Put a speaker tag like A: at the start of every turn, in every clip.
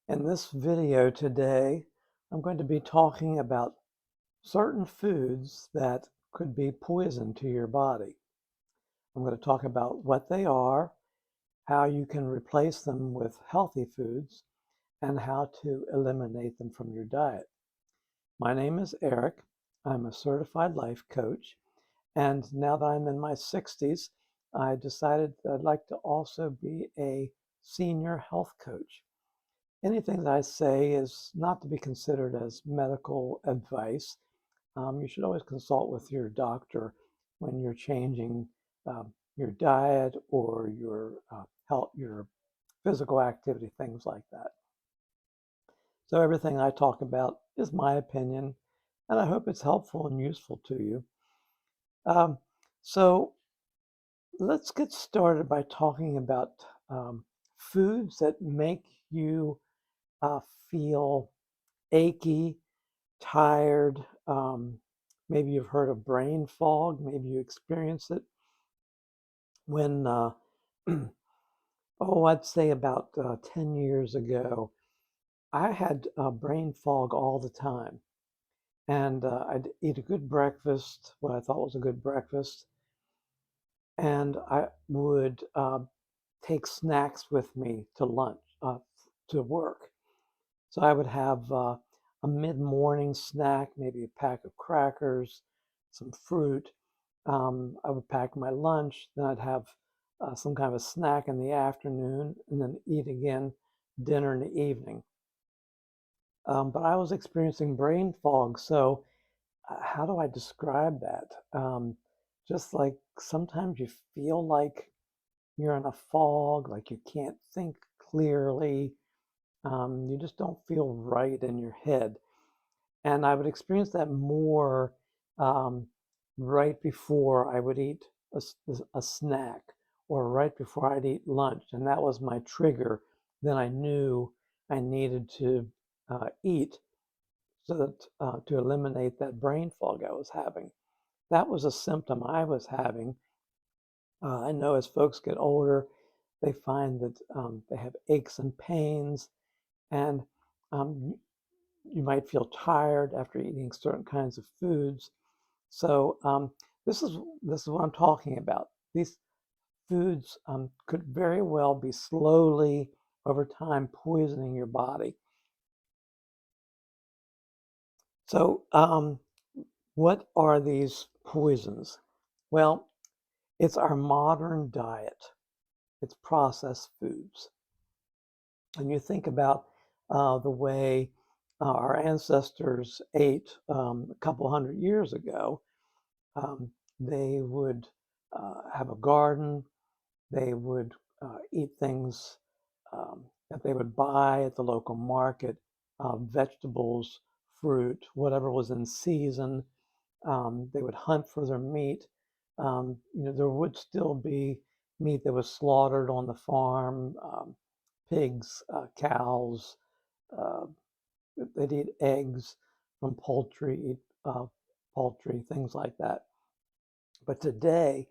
A: In this video today, I'm going to be talking about certain foods that could be poison to your body. I'm going to talk about what they are, how you can replace them with healthy foods, and how to eliminate them from your diet. My name is Eric. I'm a certified life coach, and now that I'm in my 60s, I decided that I'd like to also be a senior health coach. Anything that I say is not to be considered as medical advice. You should always consult with your doctor when you're changing your diet or your health, your physical activity, things like that. So everything I talk about is my opinion, and I hope it's helpful and useful to you. Um, so let's get started by talking about foods that make you uh, feel achy, tired. Maybe you've heard of brain fog. Maybe you experience it when, I'd say about 10 years ago, I had brain fog all the time. And I'd eat a good breakfast, what I thought was a good breakfast, and I would take snacks with me to lunch, to work. So I would have a mid-morning snack, maybe a pack of crackers, some fruit. I would pack my lunch, then I'd have some kind of a snack in the afternoon, and then eat again dinner in the evening. But I was experiencing brain fog, so how do I describe that? Just like sometimes you feel like you're in a fog, like you can't think clearly. You just don't feel right in your head. And I would experience that more um, right before I would eat a snack or right before I'd eat lunch. And that was my trigger. Then I knew I needed to eat so that to eliminate that brain fog I was having. That was a symptom I was having. I know as folks get older, they find that they have aches and pains, and um, you might feel tired after eating certain kinds of foods. So this is what I'm talking about. These foods could very well be slowly over time poisoning your body. So what are these poisons? Well, it's our modern diet. It's processed foods. And you think about the way our ancestors ate a couple hundred years ago. They would have a garden. They would eat things that they would buy at the local market, vegetables, fruit, whatever was in season. They would hunt for their meat. There would still be meat that was slaughtered on the farm, pigs, cows. Uh, they'd eat eggs from poultry, eat poultry, things like that. But today,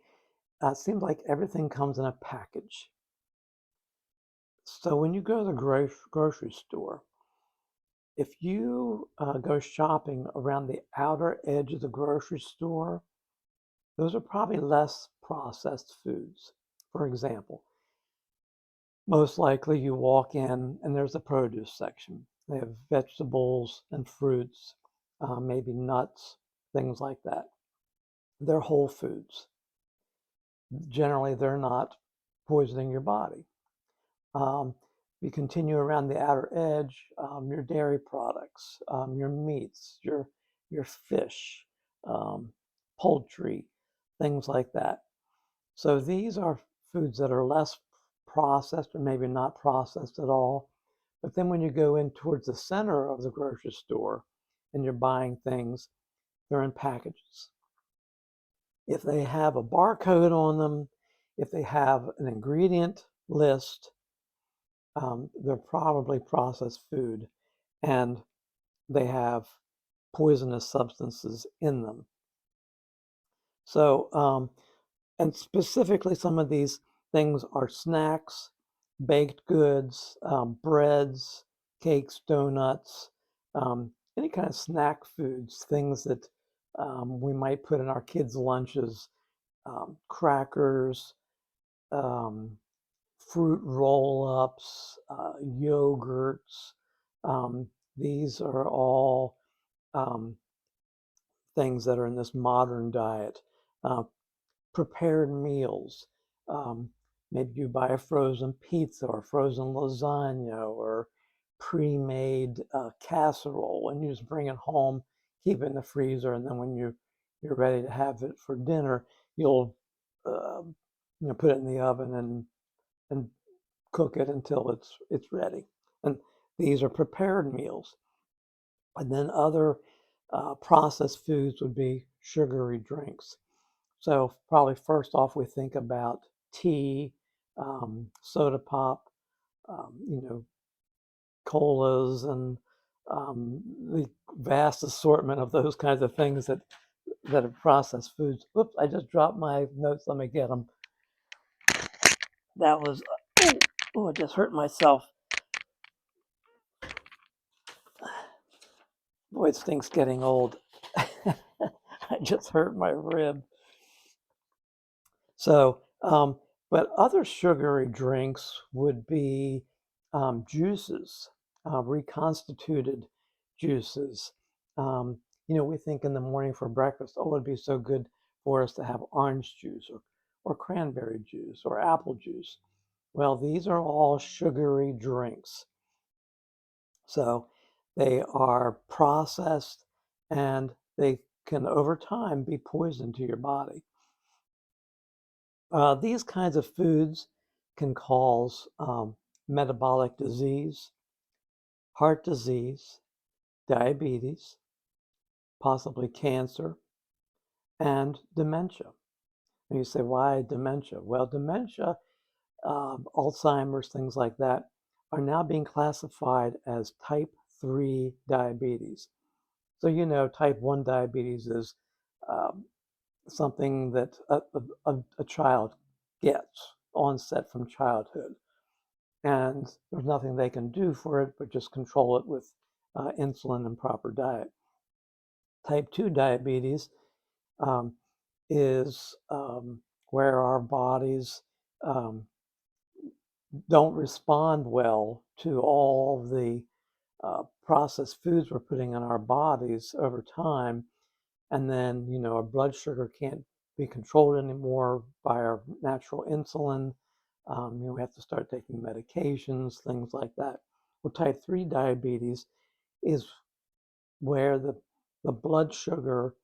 A: it seems like everything comes in a package. So when you go to the grocery store, if you go shopping around the outer edge of the grocery store, those are probably less processed foods. For example, most likely you walk in and there's a produce section. They have vegetables and fruits, maybe nuts, things like that. They're whole foods. Generally, they're not poisoning your body. Um, you continue around the outer edge, your dairy products, your meats, your fish, um, poultry, things like that. So these are foods that are less processed or maybe not processed at all. But then when you go in towards the center of the grocery store and you're buying things, they're in packages. If they have a barcode on them, if they have an ingredient list, they're probably processed food and they have poisonous substances in them. So, and specifically, some of these things are snacks, baked goods, breads, cakes, donuts, any kind of snack foods, things that we might put in our kids' lunches, crackers, um, fruit roll-ups, yogurts. Um, these are all um, things that are in this modern diet. Uh, Prepared meals. Um, Maybe you buy a frozen pizza or frozen lasagna or pre-made casserole, and you just bring it home, keep it in the freezer, and then when you're ready to have it for dinner, you'll put it in the oven and cook it until it's ready. And these are prepared meals. And then other processed foods would be sugary drinks. So probably first off, we think about tea, soda pop, you know, colas, and the vast assortment of those kinds of things that are processed foods. Oops, I just dropped my notes. Let me get them. That was, oh, I just hurt myself. Boy, it stinks getting old. I just hurt my rib. So, but other sugary drinks would be juices, reconstituted juices. We think in the morning for breakfast, oh, it'd be so good for us to have orange juice or cranberry juice or apple juice. Well, these are all sugary drinks. So they are processed and they can over time be poison to your body. These kinds of foods can cause metabolic disease, heart disease, diabetes, possibly cancer, and dementia. And you say, why dementia? Well, dementia, Alzheimer's, things like that, are now being classified as type 3 diabetes. So, type 1 diabetes is um, something that a child gets, onset from childhood. And there's nothing they can do for it but just control it with insulin and proper diet. Type 2 diabetes um, is where our bodies um, don't respond well to all the processed foods we're putting in our bodies over time. And then, our blood sugar can't be controlled anymore by our natural insulin. We have to start taking medications, things like that. Well, type 3 diabetes is where the blood sugar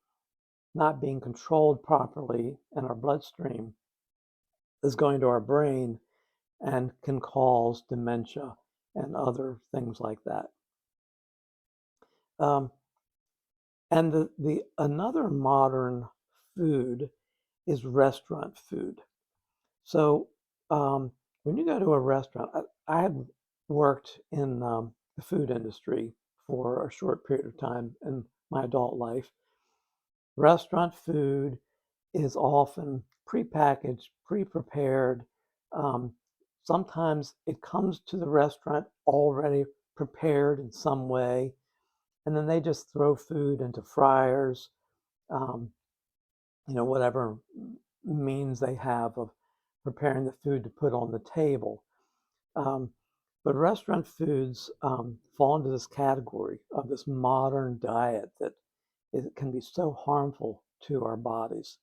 A: not being controlled properly in our bloodstream is going to our brain and can cause dementia and other things like that. And the another modern food is restaurant food. So when you go to a restaurant, I had worked in the food industry for a short period of time in my adult life. Restaurant food is often prepackaged, pre-prepared. Um, Sometimes it comes to the restaurant already prepared in some way, and then they just throw food into fryers, um, whatever means they have of preparing the food to put on the table. Um, but restaurant foods fall into this category of this modern diet that it can be so harmful to our bodies.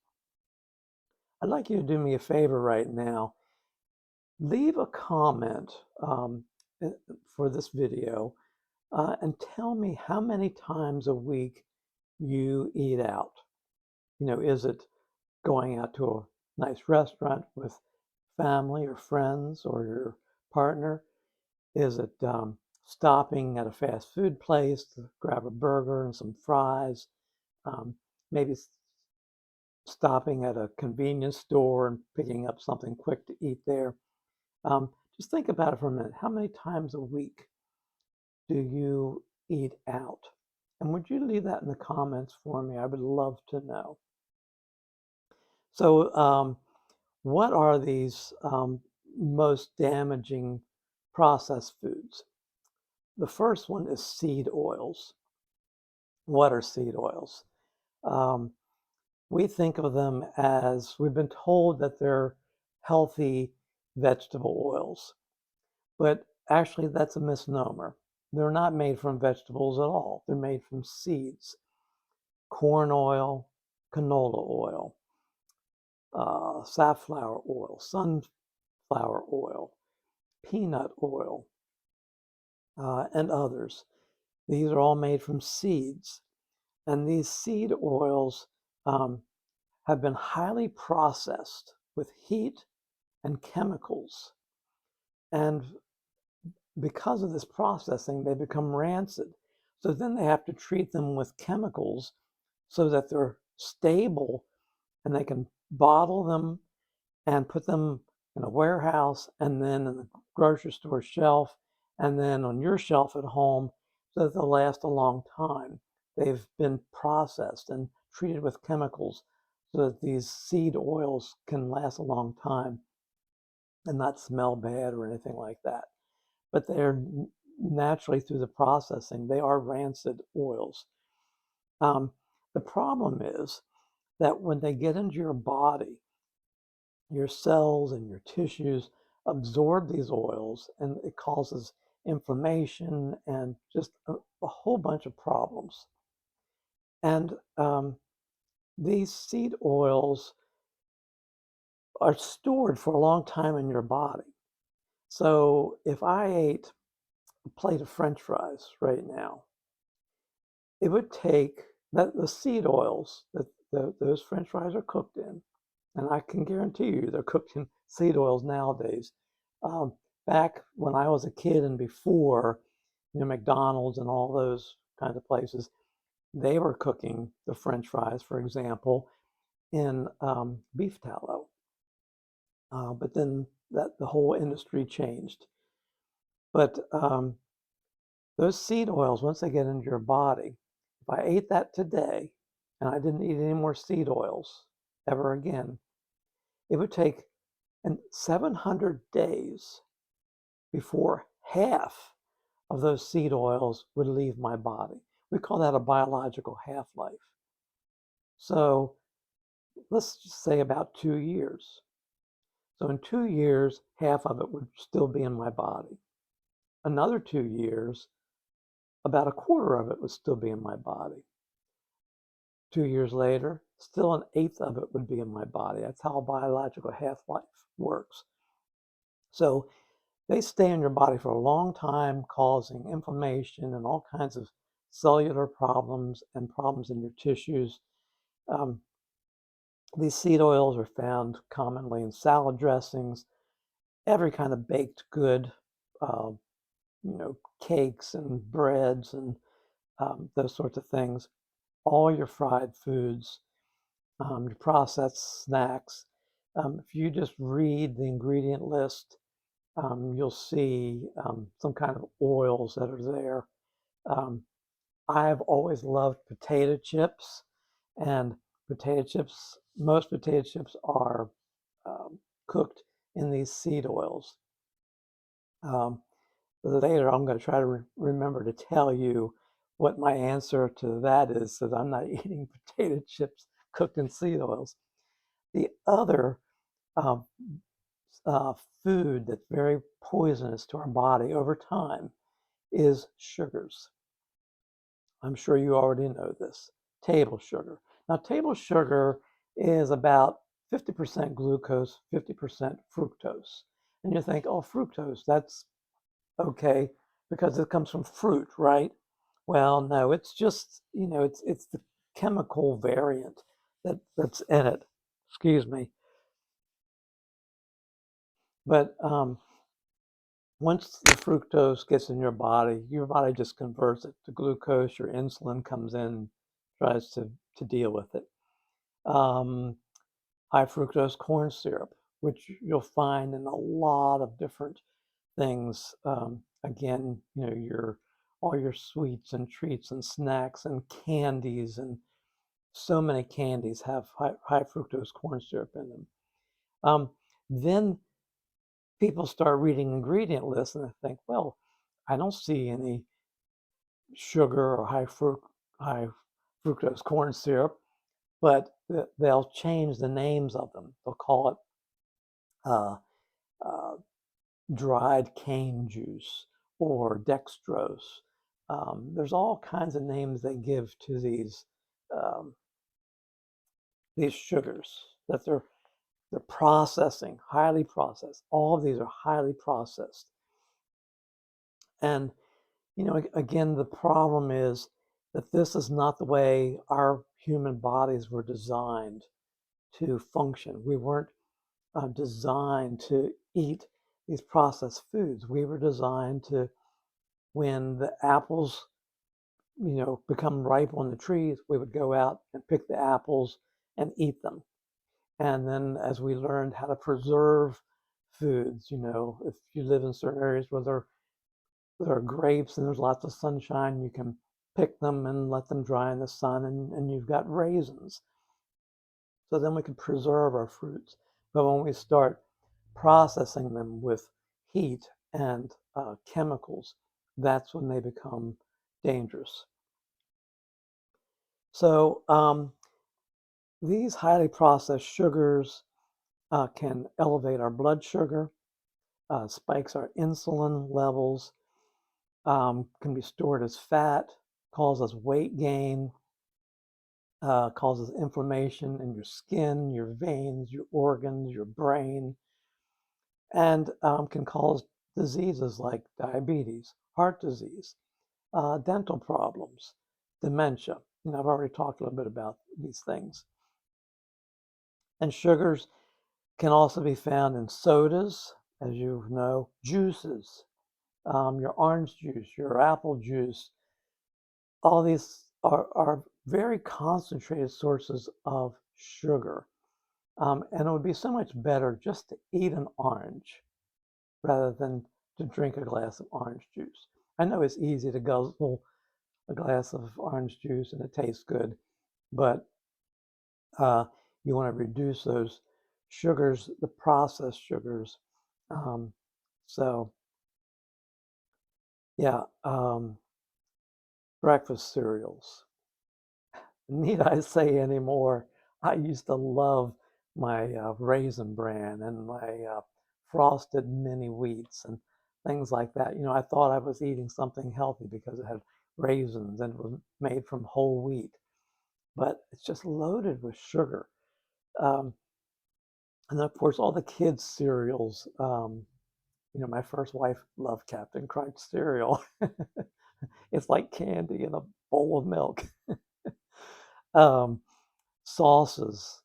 A: I'd like you to do me a favor right now. Leave a comment for this video and tell me how many times a week you eat out. Is it going out to a nice restaurant with family or friends or your partner? Is it stopping at a fast food place to grab a burger and some fries? Maybe stopping at a convenience store and picking up something quick to eat there. Just think about it for a minute. How many times a week do you eat out? And would you leave that in the comments for me? I would love to know. So, what are these most damaging processed foods? The first one is seed oils. What are seed oils? Um, we think of them as, we've been told that they're healthy vegetable oils, but actually that's a misnomer. They're not made from vegetables at all. They're made from seeds. Corn oil, canola oil, safflower oil, sunflower oil, peanut oil, and others. These are all made from seeds. And these seed oils have been highly processed with heat and chemicals. And because of this processing, they become rancid. So then they have to treat them with chemicals so that they're stable and they can bottle them and put them in a warehouse and then in the grocery store shelf and then on your shelf at home so that they'll last a long time. They've been processed and treated with chemicals so that these seed oils can last a long time and not smell bad or anything like that. But they're naturally, through the processing, they are rancid oils. The problem is that when they get into your body, your cells and your tissues absorb these oils and it causes inflammation and just a whole bunch of problems. And these seed oils are stored for a long time in your body. So if I ate a plate of French fries right now, it would take that the seed oils that those French fries are cooked in, and I can guarantee you they're cooked in seed oils nowadays. Um, Back when I was a kid and before, McDonald's and all those kinds of places, they were cooking the French fries, for example, in beef tallow. But then the whole industry changed. But those seed oils, once they get into your body, if I ate that today and I didn't eat any more seed oils ever again, it would take 700 days before half of those seed oils would leave my body. We call that a biological half-life. So let's just say about 2 years. So in 2 years, half of it would still be in my body. Another 2 years, about a quarter of it would still be in my body. 2 years later, still an eighth of it would be in my body. That's how a biological half-life works. So they stay in your body for a long time, causing inflammation and all kinds of cellular problems and problems in your tissues. These seed oils are found commonly in salad dressings, every kind of baked good, uh, cakes and breads and those sorts of things, all your fried foods, your processed snacks. If you just read the ingredient list, you'll see some kind of oils that are there. I've always loved potato chips, and most potato chips are cooked in these seed oils. Later, I'm going to try to remember to tell you what my answer to that is, so that I'm not eating potato chips cooked in seed oils. The other um, food that's very poisonous to our body over time is sugars. I'm sure you already know this. Table sugar. Now, table sugar is about 50% glucose, 50% fructose. And you think, oh, fructose, that's okay because it comes from fruit, right? Well, no, it's just, it's the chemical variant that's in it. Excuse me. But once the fructose gets in your body just converts it to glucose. Your insulin comes in, tries to deal with it. High fructose corn syrup, which you'll find in a lot of different things. Again, all your sweets and treats and snacks and candies, and so many candies have high fructose corn syrup in them. Then people start reading ingredient lists and they think, well, I don't see any sugar or high fructose corn syrup, but they'll change the names of them. They'll call it uh, uh, dried cane juice or dextrose. There's all kinds of names they give to um, these sugars that they're processing, highly processed. All of these are highly processed. And, again, the problem is that this is not the way our human bodies were designed to function. We weren't designed to eat these processed foods. We were designed to, when the apples, become ripe on the trees, we would go out and pick the apples and eat them. And then as we learned how to preserve foods, if you live in certain areas where there are grapes and there's lots of sunshine, you can pick them and let them dry in the sun, and you've got raisins. So then we can preserve our fruits. But when we start processing them with heat and chemicals, that's when they become dangerous. So these highly processed sugars can elevate our blood sugar, spikes our insulin levels, can be stored as fat, causes weight gain, causes inflammation in your skin, your veins, your organs, your brain, and can cause diseases like diabetes, heart disease, dental problems, dementia. I've already talked a little bit about these things. And sugars can also be found in sodas, as you know, juices, your orange juice, your apple juice. All these are very concentrated sources of sugar. And it would be so much better just to eat an orange rather than to drink a glass of orange juice. I know it's easy to guzzle a glass of orange juice and it tastes good, but you want to reduce those sugars, the processed sugars. Um, so, yeah, breakfast cereals. Need I say anymore? I used to love my Raisin Bran and my frosted mini wheats and things like that. I thought I was eating something healthy because it had raisins and it was made from whole wheat, but it's just loaded with sugar. Um, and then, of course, all the kids' cereals. My first wife loved Captain Crunch cereal. It's like candy in a bowl of milk. Um, Sauces,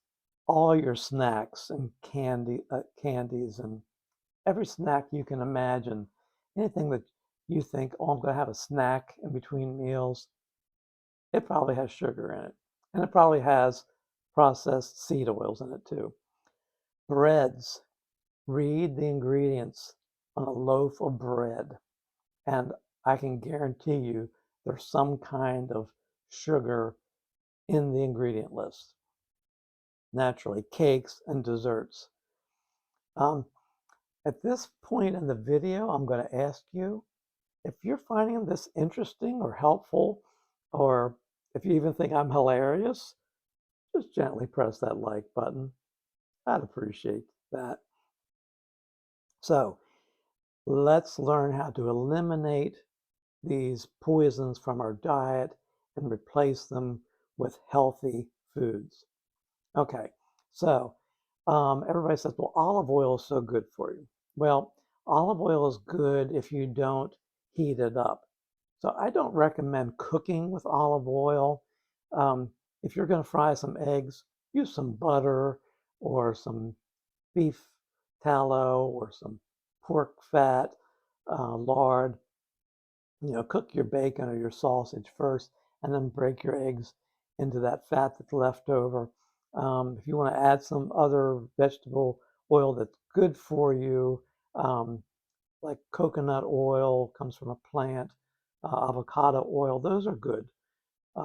A: all your snacks and candies, and every snack you can imagine. Anything that you think, oh, I'm going to have a snack in between meals, it probably has sugar in it. And it probably has processed seed oils in it too. Breads, read the ingredients on a loaf of bread, and I can guarantee you there's some kind of sugar in the ingredient list. Naturally, cakes and desserts. Um, at this point in the video, I'm going to ask you if you're finding this interesting or helpful, or if you even think I'm hilarious, just gently press that like button. I'd appreciate that. So let's learn how to eliminate these poisons from our diet and replace them with healthy foods. Okay, so everybody says, well, olive oil is so good for you. Well, olive oil is good if you don't heat it up. So I don't recommend cooking with olive oil. If you're going to fry some eggs, use some butter or some beef tallow or some pork fat, lard. Cook your bacon or your sausage first and then break your eggs into that fat that's left over. If you want to add some other vegetable oil that's good for you, like coconut oil comes from a plant, avocado oil, those are good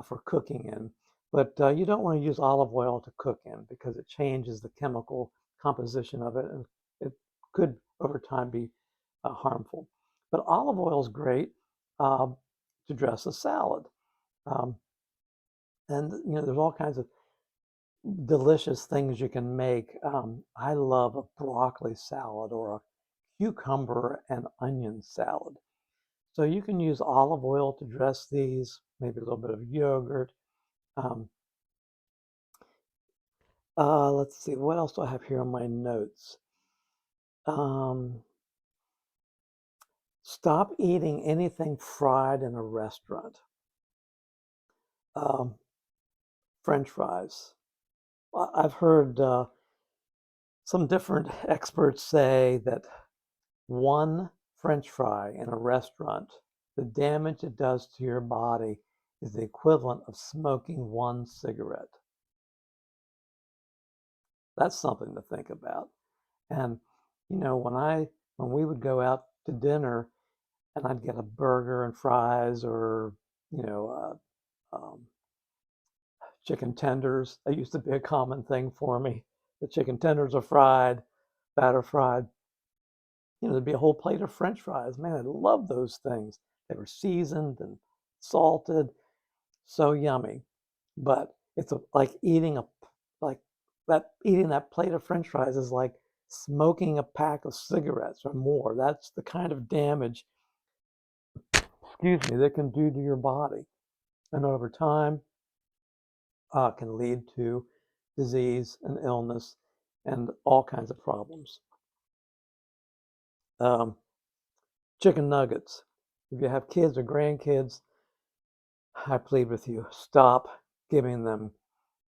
A: for cooking in. But you don't want to use olive oil to cook in because it changes the chemical composition of it and it could over time be harmful. But olive oil is great uh, to dress a salad. Um, and there's all kinds of delicious things you can make. I love a broccoli salad or a cucumber and onion salad. So you can use olive oil to dress these, maybe a little bit of yogurt. Um, let's see, what else do I have here on my notes? Um, Stop eating anything fried in a restaurant. Um, French fries. I've heard some different experts say that one French fry in a restaurant, the damage it does to your body is the equivalent of smoking one cigarette. That's something to think about. And when we would go out to dinner and I'd get a burger and fries or you know chicken tenders. That used to be a common thing for me. The chicken tenders are fried, batter fried. There'd be a whole plate of French fries. Man, I love those things. They were seasoned and salted, so yummy. But it's like like eating that plate of French fries is like smoking a pack of cigarettes or more. That's the kind of damage, excuse me, that can do to your body. And over time, can lead to disease and illness and all kinds of problems. Um, Chicken nuggets. If you have kids or grandkids, I plead with you, stop giving them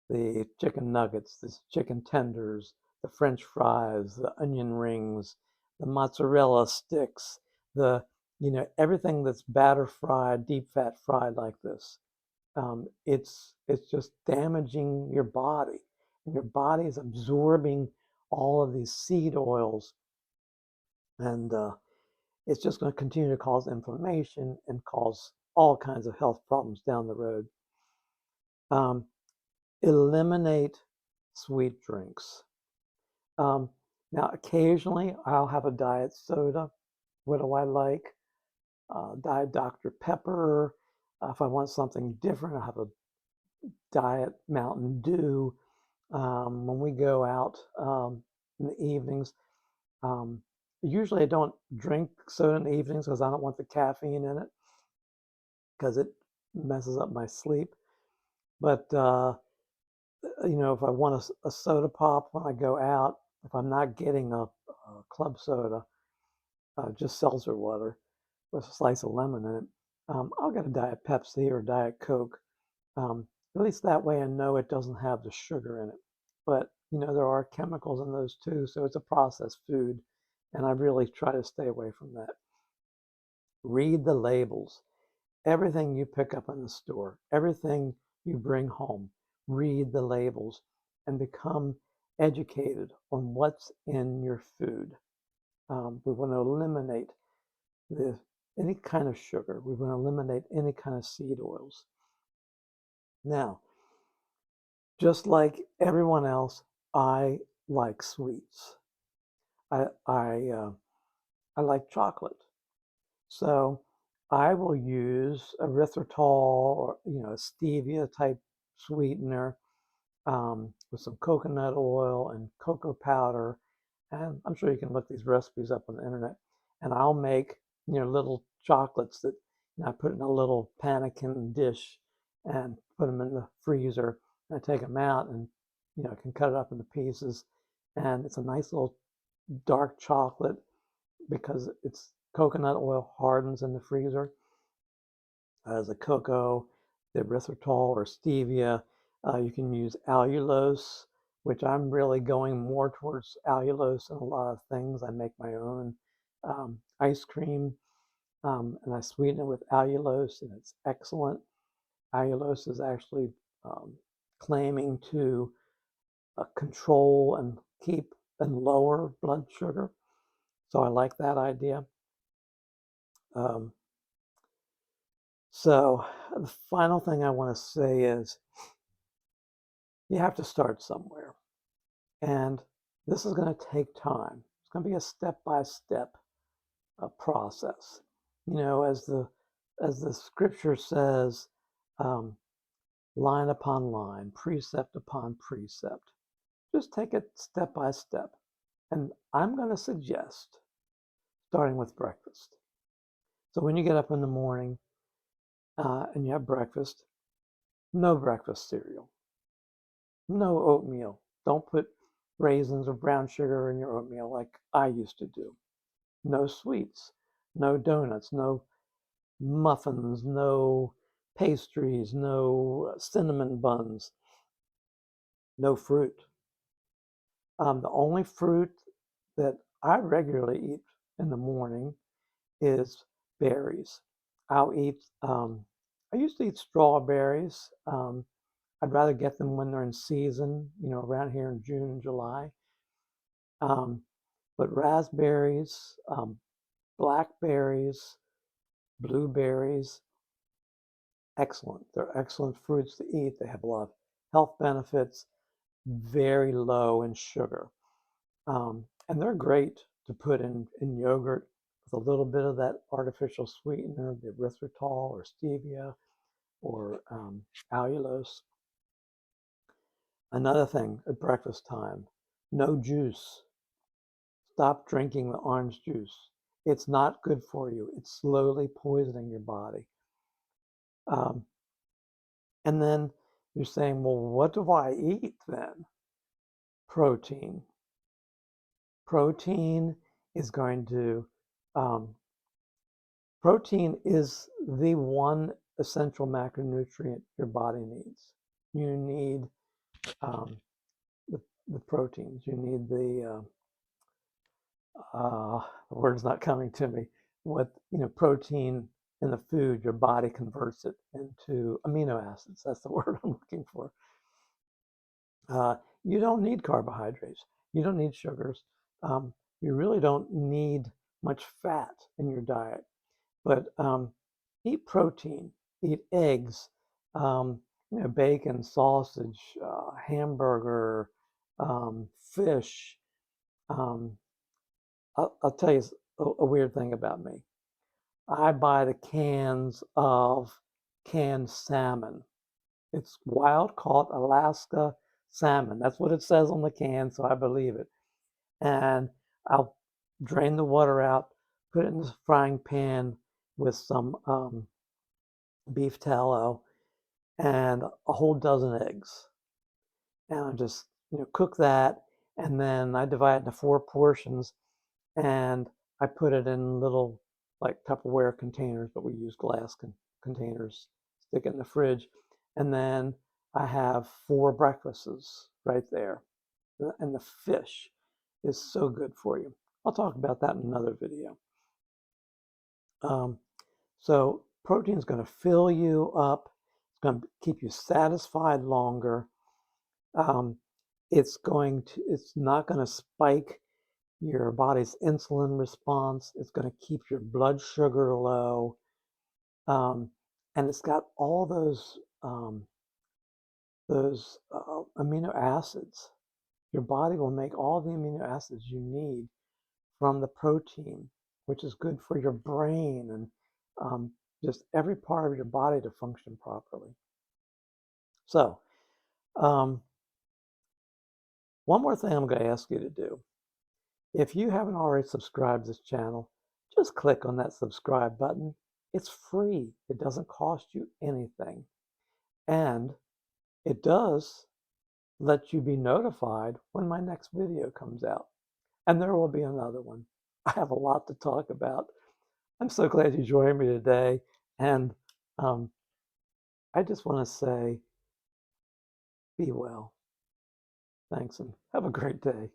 A: the chicken nuggets, the chicken tenders, the French fries, the onion rings, the mozzarella sticks, everything that's batter fried, deep fat fried like this. It's just damaging your body, and your body is absorbing all of these seed oils, and it's just going to continue to cause inflammation and cause all kinds of health problems down the road. Um, Eliminate sweet drinks. Um, Now, occasionally I'll have a diet soda. What do I like? Diet Dr. Pepper. If I want something different, I have a Diet Mountain Dew. When we go out in the evenings, um, usually I don't drink soda in the evenings because I don't want the caffeine in it because it messes up my sleep. But if I want a soda pop when I go out, if I'm not getting a club soda, just seltzer water with a slice of lemon in it, I'll get a Diet Pepsi or Diet Coke. At least that way I know it doesn't have the sugar in it. But there are chemicals in those too, so it's a processed food, and I really try to stay away from that. Read the labels. Everything you pick up in the store, everything you bring home, read the labels and become educated on what's in your food. We want to eliminate any kind of sugar. We want to eliminate any kind of seed oils. Now, just like everyone else, I like sweets. I I uh, I like chocolate, so I will use erythritol or a stevia type sweetener with some coconut oil and cocoa powder. And I'm sure you can look these recipes up on the internet. And I'll make little chocolates that I put in a little pannikin dish and put them in the freezer. And I take them out and can cut it up into pieces. And it's a nice little dark chocolate because it's coconut oil hardens in the freezer. The cocoa, the erythritol or stevia. You can use allulose, which I'm really going more towards allulose in a lot of things. I make my own ice cream and I sweeten it with allulose, and it's excellent. Allulose is actually claiming to control and keep and lower blood sugar. So I like that idea. Um, so the final thing I want to say is you have to start somewhere. And this is going to take time. It's going to be a step by step process. As the as the scripture says, um, line upon line, precept upon precept. Just take it step by step. And I'm going to suggest starting with breakfast. So when you get up in the morning and you have breakfast, no breakfast cereal, no oatmeal. Don't put raisins or brown sugar in your oatmeal like I used to do. No sweets, no donuts, no muffins, no pastries, no cinnamon buns, no fruit. The only fruit that I regularly eat in the morning is berries. I'll eat, I used to eat strawberries. I'd rather get them when they're in season, around here in June and July. But raspberries, blackberries, blueberries, excellent. They're excellent fruits to eat. They have a lot of health benefits, very low in sugar. And they're great to put in yogurt with a little bit of that artificial sweetener, the erythritol or stevia or allulose. Another thing at breakfast time, no juice. Stop drinking the orange juice. It's not good for you. It's slowly poisoning your body. And then you're saying, well, what do I eat then? Protein. Protein is going to, protein is the one essential macronutrient your body needs. You need the proteins. You need the word's not coming to me. Protein in the food, your body converts it into amino acids. That's the word I'm looking for. You don't need carbohydrates. You don't need sugars. You really don't need much fat in your diet. But eat protein, eat eggs, bacon, sausage, hamburger, fish. I'll tell you a weird thing about me. I buy the cans of canned salmon. It's wild caught Alaska salmon. That's what it says on the can, so I believe it. And I'll drain the water out, put it in the frying pan with some beef tallow and a whole dozen eggs. And I just cook that, and then I divide it into 4 portions, and I put it in little like Tupperware containers, but we use glass containers. Stick it in the fridge, and then I have 4 breakfasts right there. And the fish is so good for you. I'll talk about that in another video. So protein is going to fill you up. It's going to keep you satisfied longer. It's not going to spike your body's insulin response. It's going to keep your blood sugar low. And it's got all those amino acids. Your body will make all the amino acids you need from the protein, which is good for your brain and just every part of your body to function properly. So, one more thing I'm going to ask you to do. If you haven't already subscribed to this channel, just click on that subscribe button. It's free. It doesn't cost you anything. And it does let you be notified when my next video comes out. And there will be another one. I have a lot to talk about. I'm so glad you joined me today. And I just want to say, be well. Thanks and have a great day.